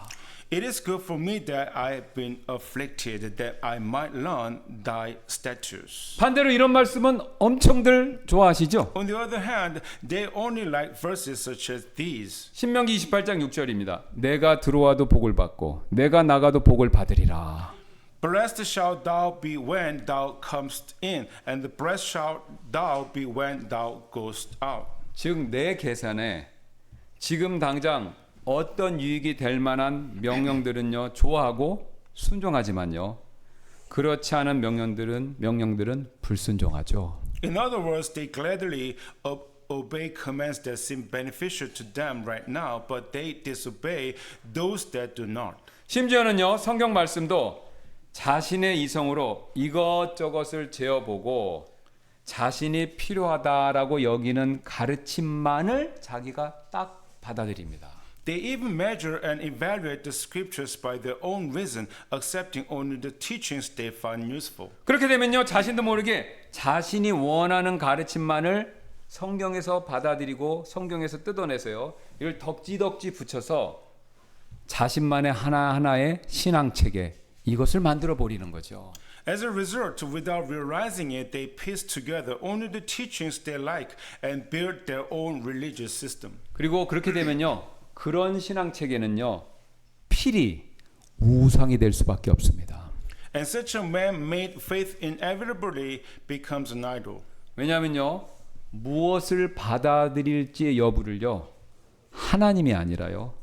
It is good for me that I have been afflicted, that I might learn thy statutes. 반대로 이런 말씀은 엄청들 좋아하시죠? On the other hand, they only like verses such as these. 신명기 28장 6절입니다. 내가 들어와도 복을 받고 내가 나가도 복을 받으리라. Blessed shalt thou be when thou comest in, and the blessed shalt thou be when thou goest out. 즉 내 계산에 지금 당장 어떤 유익이 될 만한 명령들은요 좋아하고 순종하지만요 그렇지 않은 명령들은 불순종하죠. In other words, they gladly obey commands that seem beneficial to them right now, but they disobey those that do not. 심지어는요 성경 말씀도 자신의 이성으로 이것저것을 재어보고 자신이 필요하다라고 여기는 가르침만을 자기가 딱 받아들입니다. They even measure and evaluate the scriptures by their own reason, accepting only the teachings they find useful. 그렇게 되면요 자신도 모르게 자신이 원하는 가르침만을 성경에서 받아들이고 성경에서 뜯어내서요 이걸 덕지덕지 붙여서 자신만의 하나하나의 신앙체계 이것을 만들어 버리는 거죠. As a result, without realizing it, they piece together only the teachings they like and build their own religious system. 그리고 그렇게 되면요 그런 신앙체계는요 필히 우상이 될 수밖에 없습니다. And such a man-made faith inevitably becomes an idol. 왜냐하면요 무엇을 받아들일지의 여부를요 하나님이 아니라요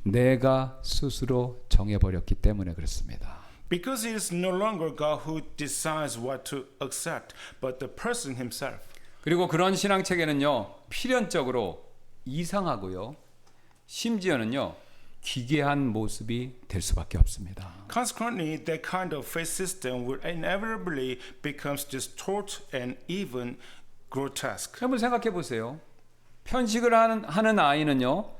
내가 스스로 정해버렸기 때문에 그렇습니다. Because it is no longer God who decides what to accept, but the person himself. 그리고 그런 신앙체계는요 필연적으로 이상하고요 심지어는요 기괴한 모습이 될 수밖에 없습니다. Consequently, that kind of faith system will inevitably becomes distorted and even grotesque. 한번 생각해 보세요. 편식을 하는 아이는요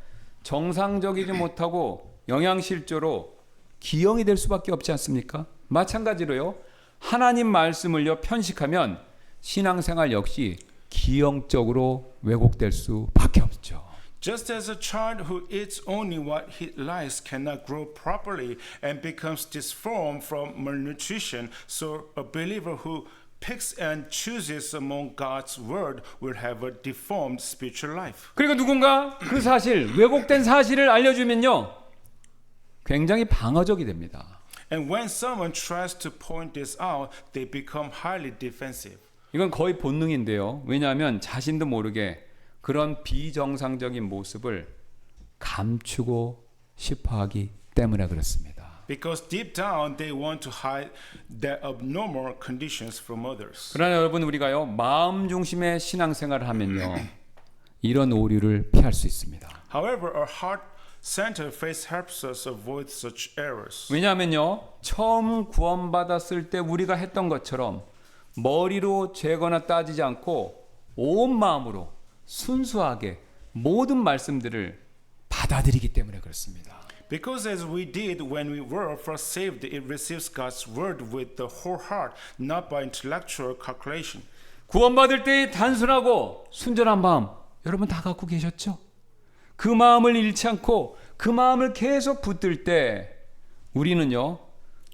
정상적이지 못하고 영양실조로 기형이 될 수밖에 없지 않습니까? 마찬가지로요 하나님 말씀을요 편식하면 신앙생활 역시 기형적으로 왜곡될 수밖에 없죠. Just as a child who eats only what he likes cannot grow properly and becomes disformed from malnutrition, so a believer who picks and chooses among God's word will have a deformed spiritual life. 그리고 누군가 그 사실, 왜곡된 사실을 알려주면요 굉장히 방어적이 됩니다. And when someone tries to point this out, they become highly defensive. 이건 거의 본능인데요. 왜냐하면 자신도 모르게 그런 비정상적인 모습을 감추고 싶어하기 때문에 그렇습니다. Because deep down they want to hide their abnormal conditions from others. 그러나 여러분 우리가요 마음 중심의 신앙생활을 하면요 이런 오류를 피할 수 있습니다. However, a heart-centered faith helps us avoid such errors. 왜냐하면요 처음 구원받았을 때 우리가 했던 것처럼 머리로 재거나 따지지 않고 온 마음으로 순수하게 모든 말씀들을 받아들이기 때문에 그렇습니다. Because as we did when we were first saved, it receives God's word with the whole heart, not by intellectual calculation. 구원받을 때의 단순하고 순전한 마음 여러분 다 갖고 계셨죠? 그 마음을 잃지 않고 그 마음을 계속 붙들 때 우리는요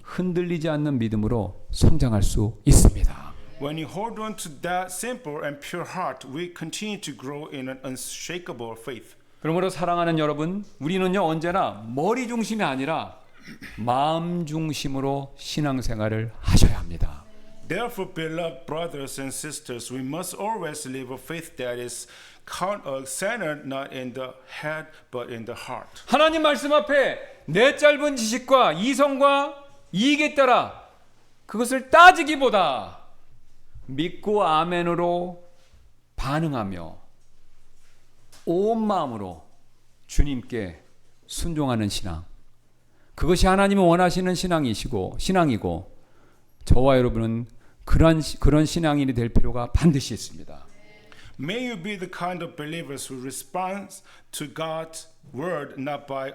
흔들리지 않는 믿음으로 성장할 수 있습니다. When you hold on to that simple and pure heart, we continue to grow in an unshakable faith. 그러므로 사랑하는 여러분, 우리는요 언제나 머리 중심이 아니라 마음 중심으로 신앙생활을 하셔야 합니다. Therefore, beloved brothers and sisters, we must always live a faith that is centered not in the head but in the heart. 하나님 말씀 앞에 내 짧은 지식과 이성과 이익에 따라 그것을 따지기보다 믿고 아멘으로 반응하며 온 마음으로 주님께 순종하는 신앙, 그것이 하나님이 원하시는 신앙이고 저와 여러분은 그런 신앙인이 될 필요가 반드시 있습니다. May you be the kind of believers who respond to God's word not by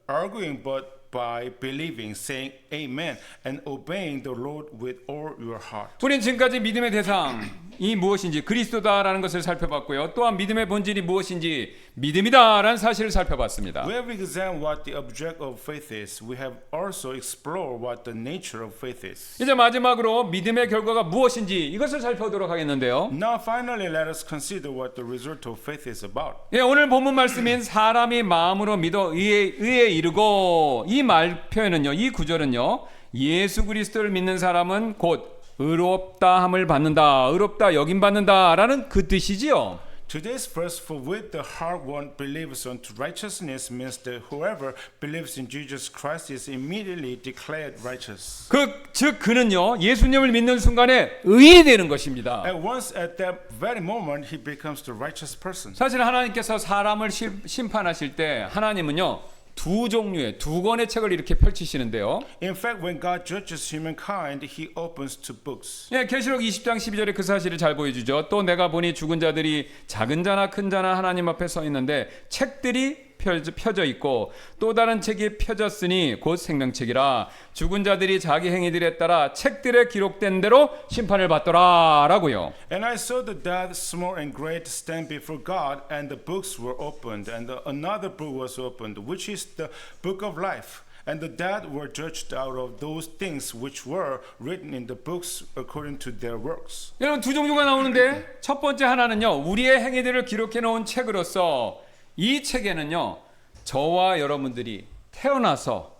arguing but by believing, saying amen and obeying the Lord with all your heart. 우리는 지금까지 믿음의 대상이 무엇인지 그리스도다라는 것을 살펴봤고요. 또한 믿음의 본질이 무엇인지 믿음이다라는 사실을 살펴봤습니다. We have examined what the object of faith is. We have also explored what the nature of faith is. 이제 마지막으로 믿음의 결과가 무엇인지 이것을 살펴보도록 하겠는데요. Now finally let us consider what the result of faith is about. 예, 오늘 본문 말씀인 사람이 마음으로 믿어 의에 이르고 이 말 표현은요, 이 구절은요, 예수 그리스도를 믿는 사람은 곧 의롭다함을 받는다, 의롭다 여김 받는다라는 그 뜻이지요. Today's verse, for with the heart one believes unto righteousness, means that whoever believes in Jesus Christ is immediately declared righteous. 즉 그는요, 예수님을 믿는 순간에 의인이 되는 것입니다. At once, at that very moment, he becomes the righteous person. 사실 하나님께서 사람을 심판하실 때 하나님은요, 두 종류의 두 권의 책을 이렇게 펼치시는데요. In fact, when God judges humankind, he opens two books. 예, 계시록 20장 12절에 그 사실을 잘 보여주죠. 또 내가 보니 죽은 자들이 작은 자나 큰 자나 하나님 앞에 서 있는데 책들이 펴져 있고 또 다른 책이 펴졌으니 곧 생명책이라 죽은 자들이 자기 행위들에 따라 책들에 기록된 대로 심판을 받더라라고요. And I saw the dead, small and great, stand before God, and the books were opened, and another book was opened, which is the book of life. And the dead were judged out of those things which were written in the books according to their works. 여러분 두 종류가 나오는데 첫 번째 하나는요, 우리의 행위들을 기록해 놓은 책으로서 이 책에는요, 저와 여러분들이 태어나서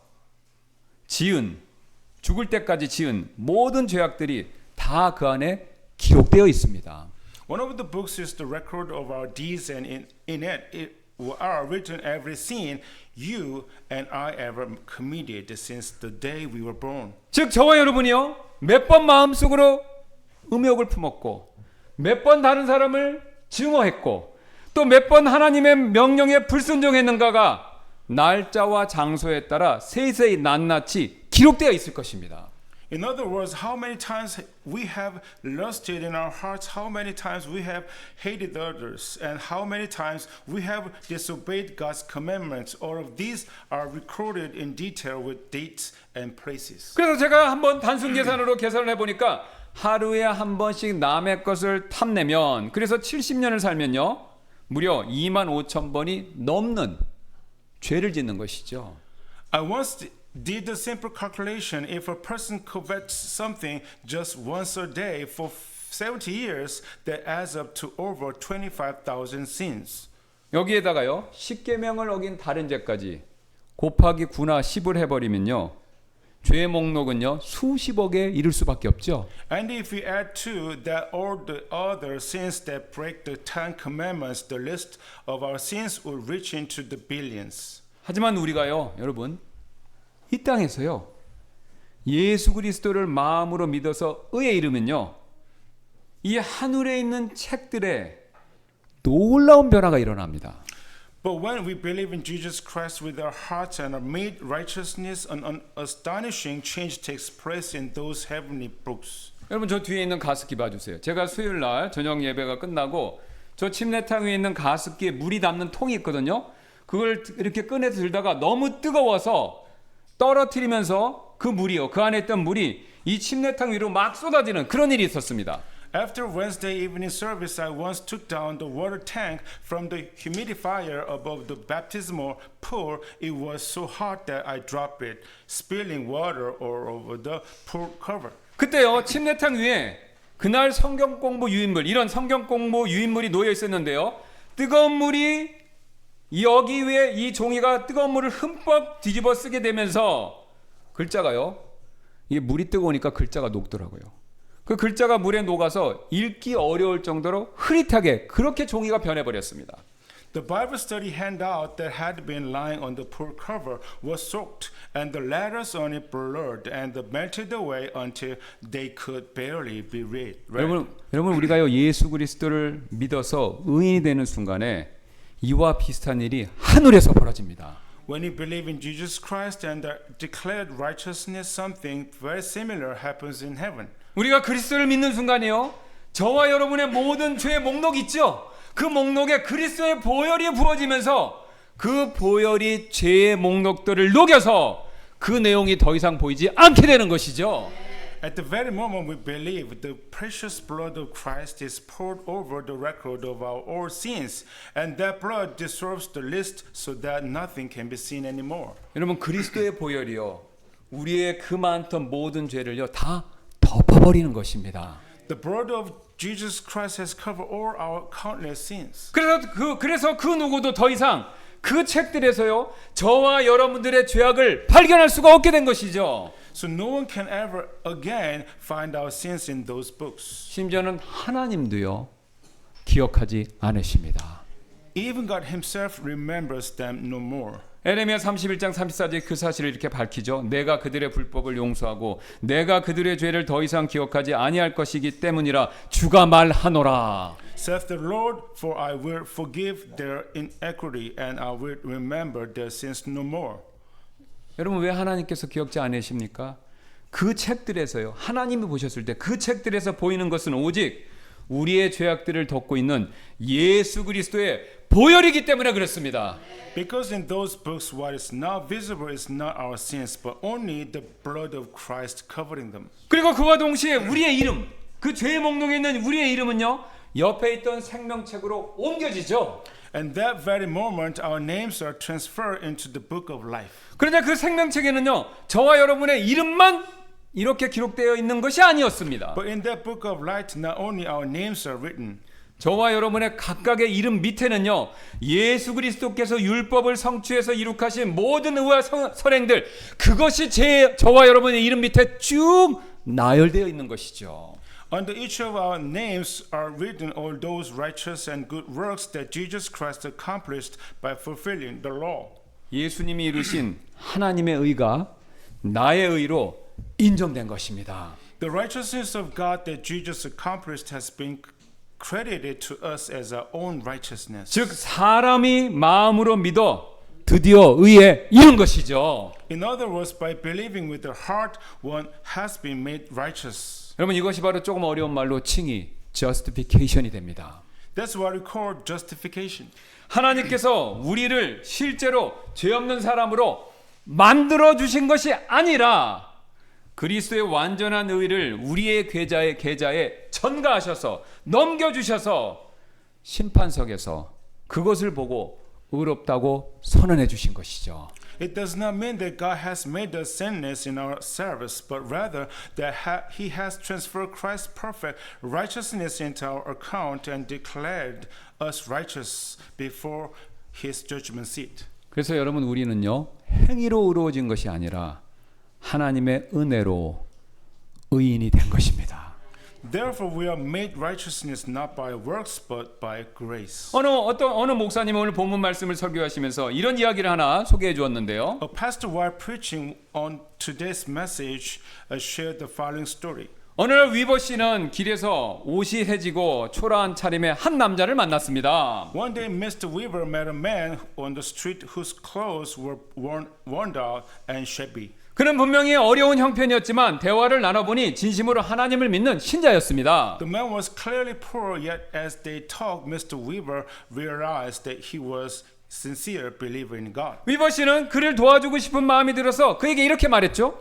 지은, 죽을 때까지 지은 모든 죄악들이 다 그 안에 기록되어 있습니다. One of the books is the record of our deeds, and in it are written every sin you and I ever committed since the day we were born. 즉 저와 여러분이요, 몇 번 마음속으로 음욕을 품었고 몇 번 다른 사람을 증오했고 또 몇 번 하나님의 명령에 불순종했는가가 날짜와 장소에 따라 세세히 낱낱이 기록되어 있을 것입니다. In other words, how many times we have lusted in our hearts, how many times we have hated others, and how many times we have disobeyed God's commandments. All of these are recorded in detail with dates and places. 그래서 제가 한번 단순 계산으로 계산을 해보니까 하루에 한 번씩 남의 것을 탐내면, 그래서 70년을 살면요, 무려 25,000번이 넘는 죄를 짓는 것이죠. I once did the simple calculation. If a person covets something just once a day for 70 years, that adds up to over 25,000 sins. 여기에다가요, 10계명을 어긴 다른 죄까지 곱하기 9나 10을 해버리면요, 죄의 목록은요, 수십억에 이를 수밖에 없죠. And if you add to that all the other sins that break the Ten Commandments, the list of our sins will reach into the billions. 하지만 우리가요, 여러분, 이 땅에서요, 예수 그리스도를 마음으로 믿어서 의에 이르면요, 이 하늘에 있는 책들에 놀라운 변화가 일어납니다. But when we believe in Jesus Christ with our hearts and are made righteousness, an astonishing change takes place in those heavenly books. 여러분 저 뒤에 있는 가습기 봐주세요. 제가 수요일 날 저녁 예배가 끝나고 저 침례탕 위에 있는 가습기에 물이 담는 통이 있거든요. 그걸 이렇게 꺼내 들다가 너무 뜨거워서 떨어뜨리면서 그 물이요, 그 안에 있던 물이 이 침례탕 위로 막 쏟아지는 그런 일이 있었습니다. After Wednesday evening service, I once took down the water tank from the humidifier above the baptismal pool. It was so hot that I dropped it, spilling water all over the pool cover. 그때요, 침례탕 위에 그날 성경 공부 유인물, 이런 성경 공부 유인물이 놓여 있었는데요, 뜨거운 물이 여기 위에 이 종이가 뜨거운 물을 흠뻑 뒤집어 쓰게 되면서 글자가요, 이게 물이 뜨거우니까 글자가 녹더라고요. 그 글자가 물에 녹아서 읽기 어려울 정도로 흐릿하게 그렇게 종이가 변해버렸습니다. The Bible study handout that had been lying on the poor cover was soaked, and the letters on it blurred and melted away until they could barely be read. 여러분 우리가요 예수 그리스도를 믿어서 의인이 되는 순간에 이와 비슷한 일이 하늘에서 벌어집니다. When you believe in Jesus Christ and are declared righteousness, something very similar happens in heaven. 우리가 그리스도를 믿는 순간이요 저와 여러분의 모든 죄의 목록 있죠. 그 목록에 그리스도의 보혈이 부어지면서 그 보혈이 죄의 목록들을 녹여서 그 내용이 더 이상 보이지 않게 되는 것이죠. At the very moment we believe, the precious blood of Christ is poured over the record of our old sins, and that blood dissolves the list so that nothing can be seen anymore. 여러분 그리스도의 보혈이요 우리의 그 많던 모든 죄를요 다 덮어버리는 것입니다. The blood of Jesus Christ has covered all our countless sins. 그래서 그 누구도 더 이상 그 책들에서요 저와 여러분들의 죄악을 발견할 수가 없게 된 것이죠. So no one can ever again find our sins in those books. 심지어는 하나님도요 기억하지 않으십니다. Even God himself remembers them no more. 에레미야 31장 34절 그 사실을 이렇게 밝히죠. 내가 그들의 불법을 용서하고 내가 그들의 죄를 더 이상 기억하지 아니할 것이기 때문이라 주가 말하노라. Saith the Lord, for I will forgive their iniquity and I will remember their sins no more. 여러분 왜 하나님께서 기억지 않으십니까? 그 책들에서요. 하나님이 보셨을 때 그 책들에서 보이는 것은 오직 우리의 죄악들을 덮고 있는 예수 그리스도의 보혈이기 때문에 그렇습니다. Because in those books what is now visible is not our sins, but only the blood of Christ covering them. 그리고 그와 동시에 우리의 이름, 그 죄의 목록에 있는 우리의 이름은요. 옆에 있던 생명책으로 옮겨지죠. And that very moment our names are transferred into the book of life. 그런데 그 생명책에는요. 저와 여러분의 이름만 이렇게 기록되어 있는 것이 아니었습니다. But in that book of light not only our names are written, 저와 여러분의 각각의 이름 밑에는요. 예수 그리스도께서 율법을 성취해서 이룩하신 모든 의와 선행들 그것이 저와 여러분의 이름 밑에 쭉 나열되어 있는 것이죠. under each of our names are written all those righteous and good works that Jesus Christ accomplished by fulfilling the law. 예수님이 이루신 하나님의 의가 나의 의로 인정된 것입니다. The righteousness of God that Jesus accomplished has been credited to us as our own righteousness. 즉 사람이 마음으로 믿어 드디어 의에 이른 것이죠. In other words, by believing with the heart, one has been made righteous. 여러분 이것이 바로 조금 어려운 말로 칭의 justification이 됩니다. That's what we call justification. 하나님께서 우리를 실제로 죄 없는 사람으로 만들어 주신 것이 아니라 그리스도의 완전한 의를 우리의 계좌에 전가하셔서 넘겨주셔서 심판석에서 그것을 보고 의롭다고 선언해 주신 것이죠. It does not mean that God has made us sinless in our service, but rather that He has transferred Christ's perfect righteousness into our account and declared us righteous before His judgment seat. 그래서 여러분 우리는요 행위로 의로워진 것이 아니라 하나님의 은혜로 의인이 된 것입니다. Therefore we are made righteousness not by works but by grace. 어느 목사님이 오늘 본문 말씀을 설교하시면서 이런 이야기를 하나 소개해 주었는데요. A pastor while preaching on today's message shared the following story. 어느 날 위버 씨는 길에서 옷이 해지고 초라한 차림의 한 남자를 만났습니다. One day Mr. Weaver met a man on the street whose clothes were worn out and shabby. 그는 분명히 어려운 형편이었지만 대화를 나눠보니 진심으로 하나님을 믿는 신자였습니다. The man was clearly poor, yet as they talked, Mr. Weaver realized that he was sincere believer in God. 위버 씨는 그를 도와주고 싶은 마음이 들어서 그에게 이렇게 말했죠.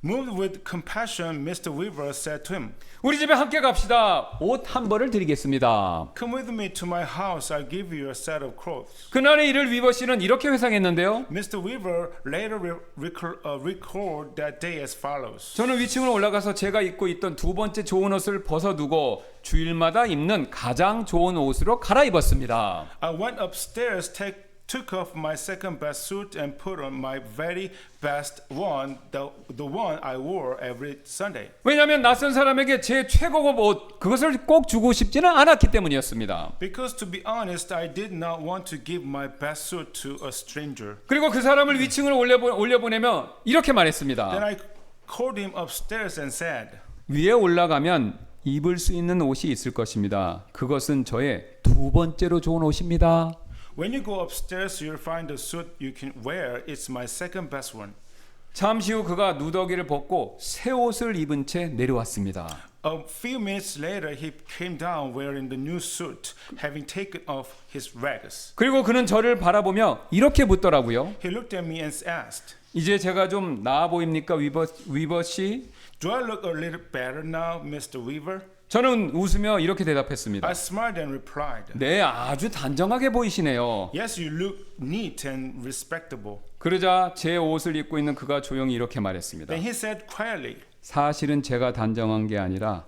Moved with compassion, Mr. Weaver said to him, 우리 집에 함께 갑시다. 옷 한 벌을 드리겠습니다. Come with me to my house, I'll give you a set of clothes. 그날의 일을 위버 씨는 이렇게 회상했는데요. Mr. Weaver later recalled that day as follows. 저는 위층으로 올라가서 제가 입고 있던 두 번째 좋은 옷을 벗어두고 주일마다 입는 가장 좋은 옷으로 갈아입었습니다. I went upstairs, took off my second best suit and put on my very best one, the one I wore every Sunday. 왜냐하면 낯선 사람에게 제 최고급 옷 그것을 꼭 주고 싶지는 않았기 때문이었습니다. Because to be honest, I did not want to give my best suit to a stranger. 그리고 그 사람을 위층으로 올려보내며 이렇게 Then 말했습니다. I called him upstairs and said, 위에 올라가면 입을 수 있는 옷이 있을 것입니다. 그것은 저의 두 번째로 좋은 옷입니다. when you go upstairs, you'll find a suit you can wear. It's my second best one. 잠시 후 그가 누더기를 벗고 새 옷을 입은 채 내려왔습니다. A few minutes later, he came down wearing the new suit, having taken off his rags. 그리고 그는 저를 바라보며 이렇게 묻더라고요. He looked at me and asked, 이제 제가 좀 나아 보입니까, 위버 씨? "Do I look a little better now, Mr. Weaver?" 저는 웃으며 이렇게 I 대답했습니다. smiled and replied, 네, 아주 단정하게 보이시네요. "Yes, you look neat and respectable." 그러자 제 옷을 입고 있는 그가 조용히 이렇게 말했습니다. Then he said quietly, 사실은 제가 단정한 게 아니라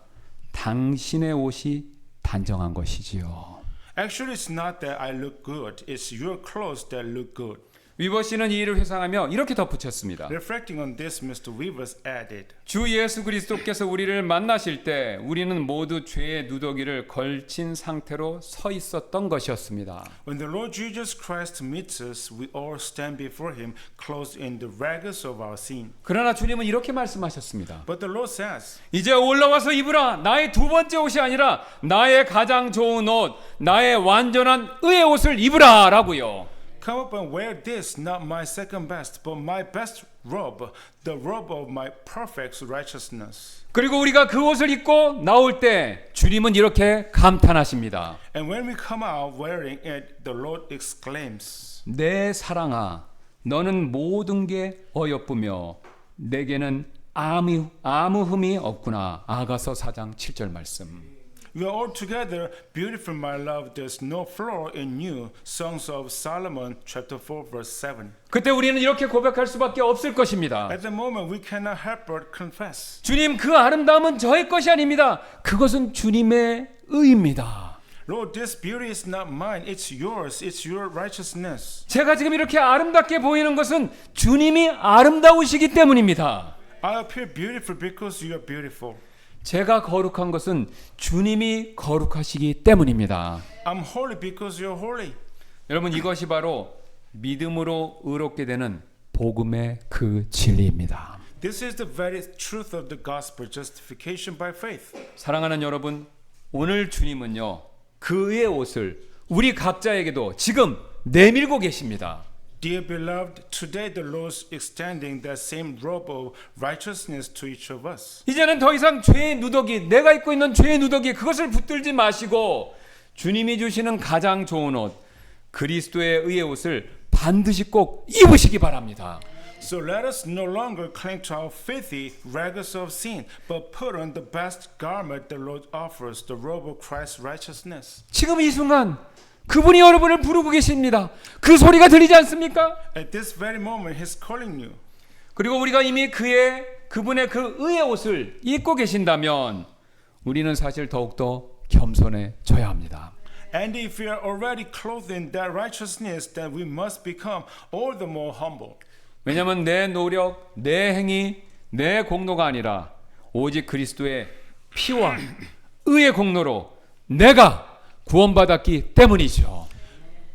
당신의 옷이 단정한 것이지요. "Actually, it's not that I look good. It's your clothes that look good." 위버 씨는 이 일을 회상하며 이렇게 덧붙였습니다. Reflecting on this, Mr. Weaver added, 주 예수 그리스도께서 우리를 만나실 때 우리는 모두 죄의 누더기를 걸친 상태로 서 있었던 것이었습니다. "When the Lord Jesus Christ meets us, we all stand before him, clothed in the rags of our sin." 그러나 주님은 이렇게 말씀하셨습니다. But the Lord says, 이제 올라와서 입으라. 나의 두 번째 옷이 아니라 나의 가장 좋은 옷, 나의 완전한 의의 옷을 입으라 라고요. "Come up and wear this, not my second best, but my best robe, the robe of my perfect righteousness." 그리고 우리가 그 옷을 입고 나올 때 주님은 이렇게 감탄하십니다. And when we come out wearing it, the Lord exclaims, 내 사랑아, 너는 모든 게 어여쁘며 내게는 아무 흠이 없구나. 아가서 4장 7절 말씀. "You are altogether beautiful, my love. There's no flaw in you." Songs of Solomon, chapter 4, verse 7. 그때 우리는 이렇게 고백할 수밖에 없을 것입니다. At the moment, we cannot help but confess, 주님, 그 아름다움은 저의 것이 아닙니다. 그것은 주님의 의입니다. "Lord, this beauty is not mine. It's yours. It's your righteousness." 제가 지금 이렇게 아름답게 보이는 것은 주님이 아름다우시기 때문입니다. I appear beautiful because you are beautiful. 제가 거룩한 것은 주님이 거룩하시기 때문입니다. I'm holy because you're holy. 여러분, 이것이 바로 믿음으로 의롭게 되는 복음의 그 진리입니다. This is the very truth of the gospel, justification by faith. 사랑하는 여러분, 오늘 주님은요, 그의 옷을 우리 각자에게도 지금 내밀고 계십니다. Dear beloved, today the Lord is extending that same robe of righteousness to each of us. 이제는 더 이상 죄의 누더기, 내가 입고 있는 죄의 누더기 그것을 붙들지 마시고 주님이 주시는 가장 좋은 옷, 그리스도의 의의 옷을 반드시 꼭 입으시기 바랍니다. So let us no longer cling to our filthy rags of sin, but put on the best garment the Lord offers, the robe of Christ's righteousness. 지금 이 순간 그분이 여러분을 부르고 계십니다. 그 소리가 들리지 않습니까? At this very moment, He's calling you. 그리고 우리가 이미 그분의 그 의의 옷을 입고 계신다면 우리는 사실 더욱더 겸손해져야 합니다. And if we are already clothed in that righteousness, then we must become all the more humble. 왜냐하면 내 노력, 내 행위, 내 공로가 아니라 오직 그리스도의 피와 의의 공로로 내가 구원받았기 때문이죠.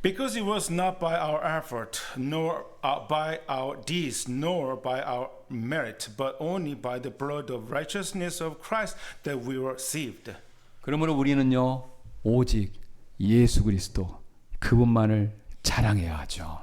Because it was not by our effort, nor by our deeds, nor by our merit, but only by the blood of righteousness of Christ that we were saved. 그러므로 우리는요, 오직 예수 그리스도 그분만을 자랑해야 하죠.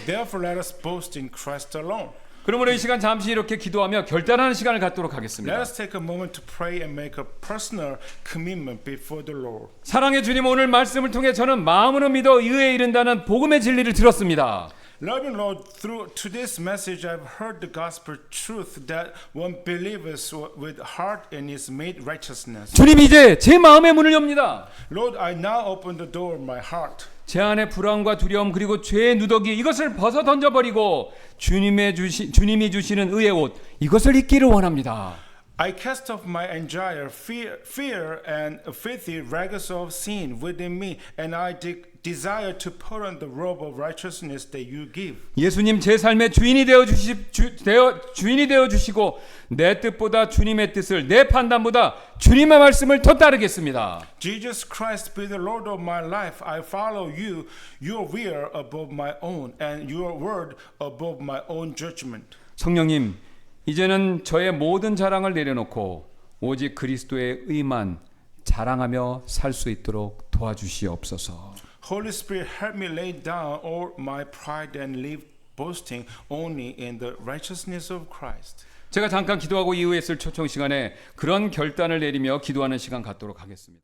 Therefore, let us boast in Christ alone. 그러므로 이 시간 잠시 이렇게 기도하며 결단하는 시간을 갖도록 Let 하겠습니다. us take a moment to pray and make a personal commitment before the Lord. 사랑의 주님, 오늘 말씀을 통해 저는 마음으로 믿어 의에 이른다는 복음의 진리를 들었습니다. Loving Lord, through to this message, I've heard the gospel truth that one believes with heart and is made righteousness. 주님, 이제 제 마음의 문을 엽니다. Lord, I now open the door of my heart. 제 안에 불안과 두려움 그리고 죄의 누더기 이것을 벗어 던져버리고 주님이 주시는 의의 옷 이것을 입기를 원합니다. I cast off my anxiety, fear, and filthy rags of sin within me, and I desire to put on the robe of righteousness that you give. 예수님 제 삶의 주인이 되어 주시고 내 뜻보다 주님의 뜻을 내 판단보다 주님의 말씀을 더 따르겠습니다. Jesus Christ be the Lord of my life. I follow you, your will above my own, and your word above my own judgment. 성령님, 이제는 저의 모든 자랑을 내려놓고 오직 그리스도의 의만 자랑하며 살 수 있도록 도와주시옵소서. Holy Spirit, help me lay down all my pride and live boasting only in the righteousness of Christ. 제가 잠깐 기도하고 이후에 쓸 초청 시간에 그런 결단을 내리며 기도하는 시간 갖도록 하겠습니다.